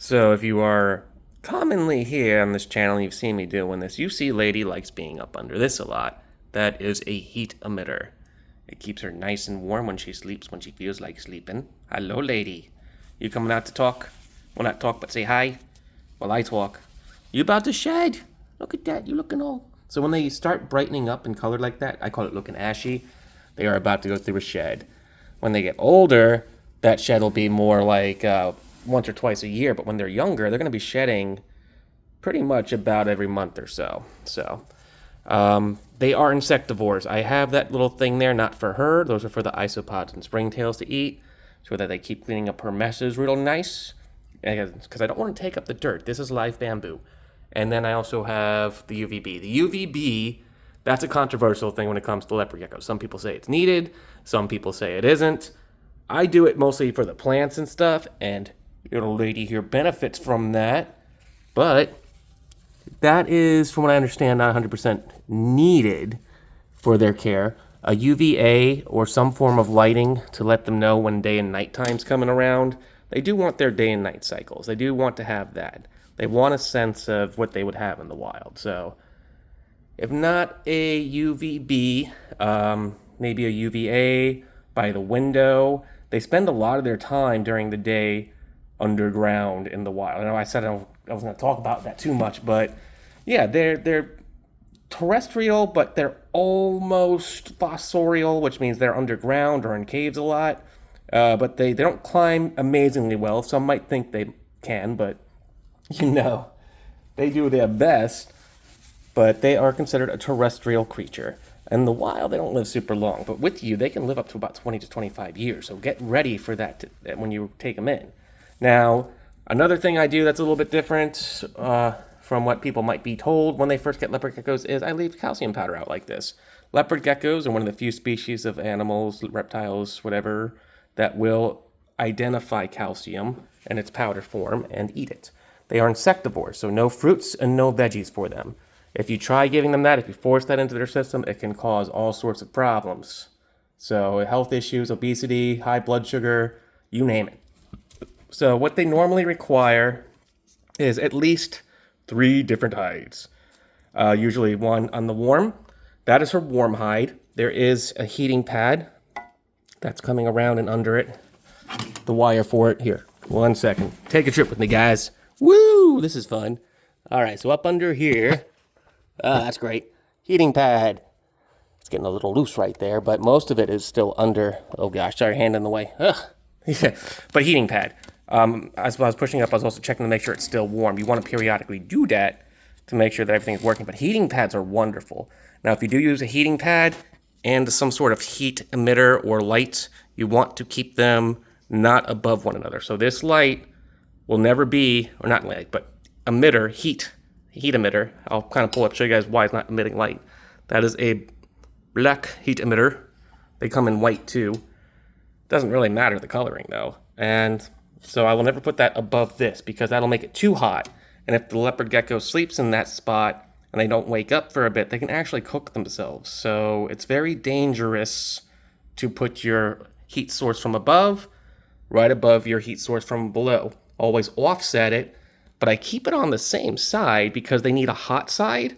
So if you are commonly here on this channel, you've seen me doing this, you see Lady likes being up under this a lot. That is a heat emitter. It keeps her nice and warm when she sleeps, when she feels like sleeping. Hello, Lady. You coming out to talk? Well, not talk, but say hi. Well, I talk. You about to shed? Look at that, you looking all... So when they start brightening up in color like that, I call it looking ashy, they are about to go through a shed. When they get older, that shed will be more like once or twice a year, but when they're younger, they're going to be shedding pretty much about every month or so. They are insectivores. I have that little thing there, not for her. Those are for the isopods and springtails to eat, so that they keep cleaning up her messes real nice. Because I don't want to take up the dirt. This is live bamboo. And then I also have the UVB. The UVB, that's a controversial thing when it comes to leopard geckos. Some people say it's needed. Some people say it isn't. I do it mostly for the plants and stuff, and little lady here benefits from that. But that is, from what I understand, not 100% needed for their care. A UVA or some form of lighting to let them know when day and night time's coming around. They do want their day and night cycles. They do want to have that. They want a sense of what they would have in the wild. So if not a UVB, maybe a UVA by the window. They spend a lot of their time during the day underground in the wild. I know I said I was going to talk about that too much, but yeah, they're terrestrial, but they're almost fossorial, which means they're underground or in caves a lot. But they don't climb amazingly well. Some might think they can, but they do their best. But they are considered a terrestrial creature. In the wild, they don't live super long, but with you, they can live up to about 20 to 25 years. So get ready for that when you take them in. Now, another thing I do that's a little bit different from what people might be told when they first get leopard geckos is I leave calcium powder out like this. Leopard geckos are one of the few species of animals, reptiles, whatever, that will identify calcium in its powder form and eat it. They are insectivores, so no fruits and no veggies for them. If you try giving them that, if you force that into their system, it can cause all sorts of problems. So health issues, obesity, high blood sugar, you name it. So what they normally require is at least 3 different hides. Usually one on the warm. That is her warm hide. There is a heating pad that's coming around and under it. The wire for it. Here, 1 second. Take a trip with me, guys. Woo! This is fun. All right, so up under here... that's great. Heating pad. It's getting a little loose right there, but most of it is still under. Oh gosh, sorry, hand in the way. Ugh. Yeah. But heating pad. As I was pushing up, I was also checking to make sure it's still warm. You want to periodically do that to make sure that everything's working. But heating pads are wonderful. Now, if you do use a heating pad and some sort of heat emitter or light, you want to keep them not above one another. So this light will never be, or not light, but emitter, heat emitter. I'll kind of pull up, show you guys why it's not emitting light. That is a black heat emitter. They come in white too. Doesn't really matter the coloring though. And so I will never put that above this because that'll make it too hot. And if the leopard gecko sleeps in that spot and they don't wake up for a bit, they can actually cook themselves. So it's very dangerous to put your heat source from above, right above your heat source from below. Always offset it. But I keep it on the same side because they need a hot side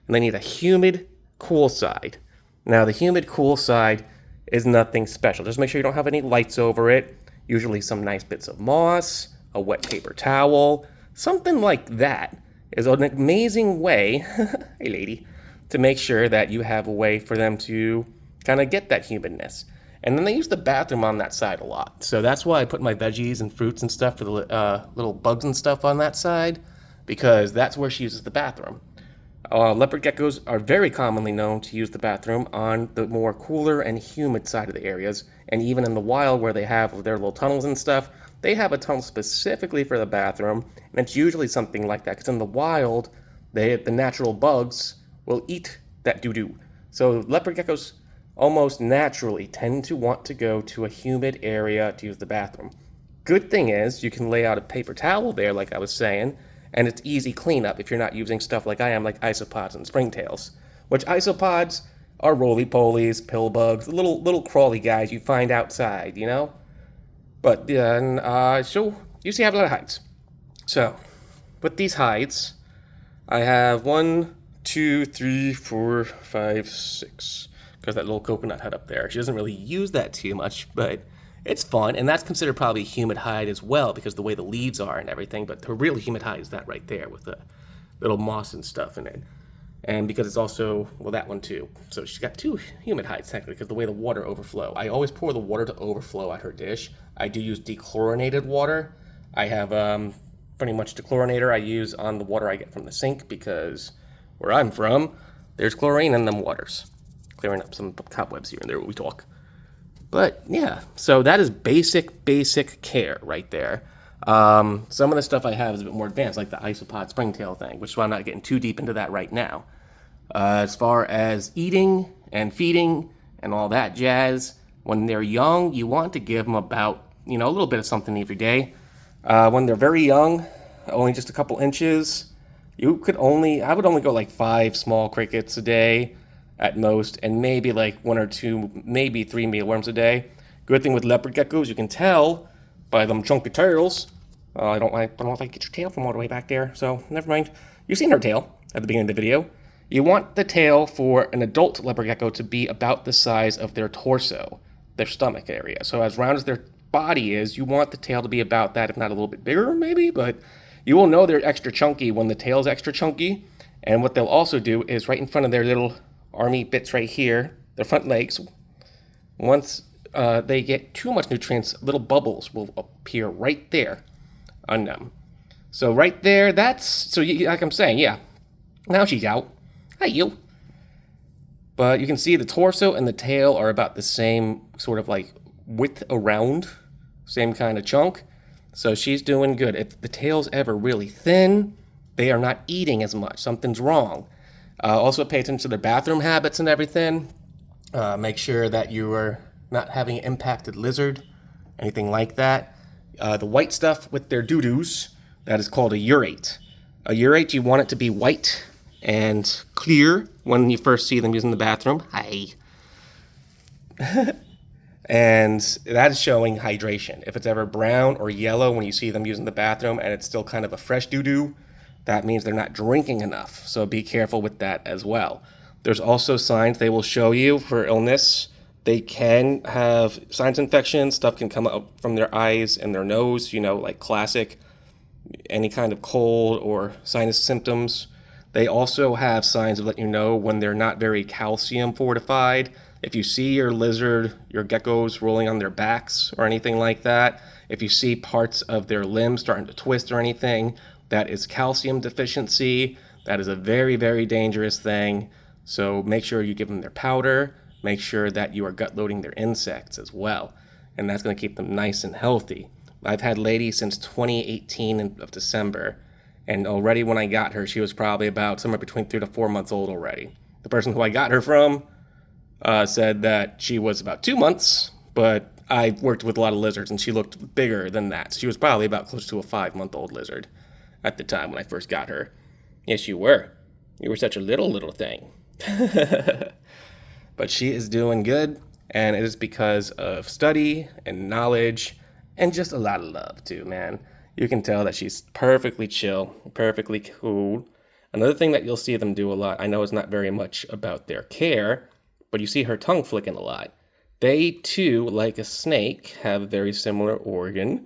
and they need a humid, cool side. Now, the humid, cool side is nothing special. Just make sure you don't have any lights over it. Usually some nice bits of moss, a wet paper towel, something like that is an amazing way, hey lady, to make sure that you have a way for them to kind of get that humidness. And then they use the bathroom on that side a lot. So that's why I put my veggies and fruits and stuff for the little bugs and stuff on that side, because that's where she uses the bathroom. Leopard geckos are very commonly known to use the bathroom on the more cooler and humid side of the areas. And even in the wild where they have their little tunnels and stuff, they have a tunnel specifically for the bathroom. And it's usually something like that, because in the wild, the natural bugs will eat that doo-doo. So leopard geckos almost naturally tend to want to go to a humid area to use the bathroom. Good thing is you can lay out a paper towel there, like I was saying, and it's easy cleanup if you're not using stuff like I am, like isopods and springtails. Which isopods are roly-polies, pill bugs, little crawly guys you find outside, But so you see, I have a lot of hides. So, with these hides, I have 1, 2, 3, 4, 5, 6. Because that little coconut hut up there. She doesn't really use that too much, but it's fun. And that's considered probably humid hide as well because the way the leaves are and everything. But her real humid hide is that right there with the little moss and stuff in it. And because it's also, well, that one too. So she's got 2 humid hides technically because the way the water overflow. I always pour the water to overflow at her dish. I do use dechlorinated water. I have pretty much dechlorinator I use on the water I get from the sink because where I'm from, there's chlorine in them waters. Clearing up some cobwebs here and there when we talk. But yeah, so that is basic care right there. Some of the stuff I have is a bit more advanced, like the isopod springtail thing, which is why I'm not getting too deep into that right now. As far as eating and feeding and all that jazz, when they're young, you want to give them about, a little bit of something every day. When they're very young, only just a couple inches, I would only go like 5 small crickets a day at most, and maybe like 1 or 2, maybe 3 mealworms a day. Good thing with leopard geckos, you can tell by them chunky tails. I don't know if I can get your tail from all the way back there, so never mind. You've seen her tail at the beginning of the video. You want the tail for an adult leopard gecko to be about the size of their torso, their stomach area. So as round as their body is, you want the tail to be about that, if not a little bit bigger maybe, but you will know they're extra chunky when the tail's extra chunky. And what they'll also do is right in front of their little army bits right here, their front legs, once they get too much nutrients, little bubbles will appear right there on them. So right there, like I'm saying, yeah, now she's out. Hi, you. But you can see the torso and the tail are about the same sort of like width around, same kind of chunk. So she's doing good. If the tail's ever really thin, they are not eating as much. Something's wrong. Also pay attention to their bathroom habits and everything. Make sure that you are not having an impacted lizard, anything like that. The white stuff with their doo-doos, that is called a urate. A urate, you want it to be white and clear when you first see them using the bathroom. Hi. And that is showing hydration. If it's ever brown or yellow when you see them using the bathroom and it's still kind of a fresh doo-doo, that means they're not drinking enough. So be careful with that as well. There's also signs they will show you for illness. They can have sinus infections. Stuff can come up from their eyes and their nose, like classic, any kind of cold or sinus symptoms. They also have signs of letting you know when they're not very calcium fortified. If you see your lizard, your geckos rolling on their backs or anything like that, if you see parts of their limbs starting to twist or anything, that is calcium deficiency. That is a very, very dangerous thing. So make sure you give them their powder. Make sure that you are gut loading their insects as well. And that's going to keep them nice and healthy. I've had Lady since 2018 of December. And already when I got her, she was probably about somewhere between 3 to 4 months old already. The person who I got her from said that she was about 2 months, but I worked with a lot of lizards and she looked bigger than that. She was probably about close to a 5-month-old lizard at the time when I first got her. Yes, you were. You were such a little thing. But she is doing good, and it is because of study and knowledge and just a lot of love too, man. You can tell that she's perfectly chill, perfectly cool. Another thing that you'll see them do a lot, I know it's not very much about their care, but you see her tongue flicking a lot. They too, like a snake, have a very similar organ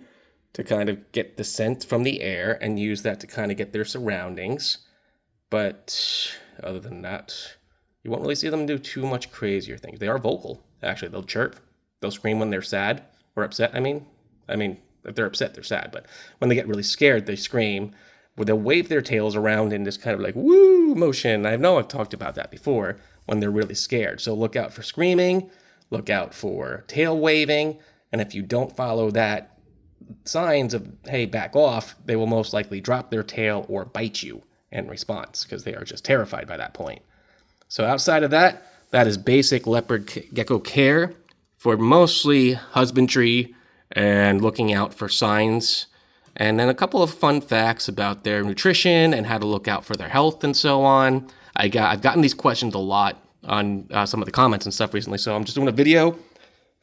to kind of get the scent from the air and use that to kind of get their surroundings. But other than that, you won't really see them do too much crazier things. They are vocal, actually. They'll chirp. They'll scream when they're sad or upset, I mean, if they're upset, they're sad. But when they get really scared, they scream. Where they'll wave their tails around in this kind of like woo motion. I know I've talked about that before when they're really scared. So look out for screaming. Look out for tail waving. And if you don't follow that signs of, hey, back off, they will most likely drop their tail or bite you in response because they are just terrified by that point. So outside of that, that is basic leopard gecko care for mostly husbandry and looking out for signs. And then a couple of fun facts about their nutrition and how to look out for their health and so on. I've gotten these questions a lot on some of the comments and stuff recently, so I'm just doing a video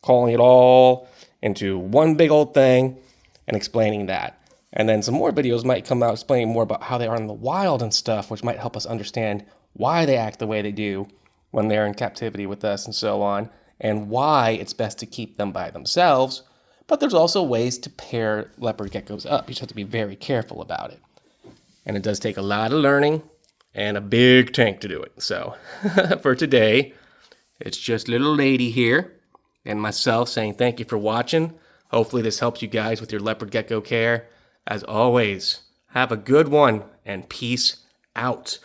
calling it all into one big old thing and explaining that. And then some more videos might come out explaining more about how they are in the wild and stuff, which might help us understand why they act the way they do when they're in captivity with us and so on, and why it's best to keep them by themselves. But there's also ways to pair leopard geckos up. You just have to be very careful about it. And it does take a lot of learning and a big tank to do it. So for today, it's just little lady here and myself saying thank you for watching. Hopefully this helps you guys with your leopard gecko care. As always, have a good one and peace out.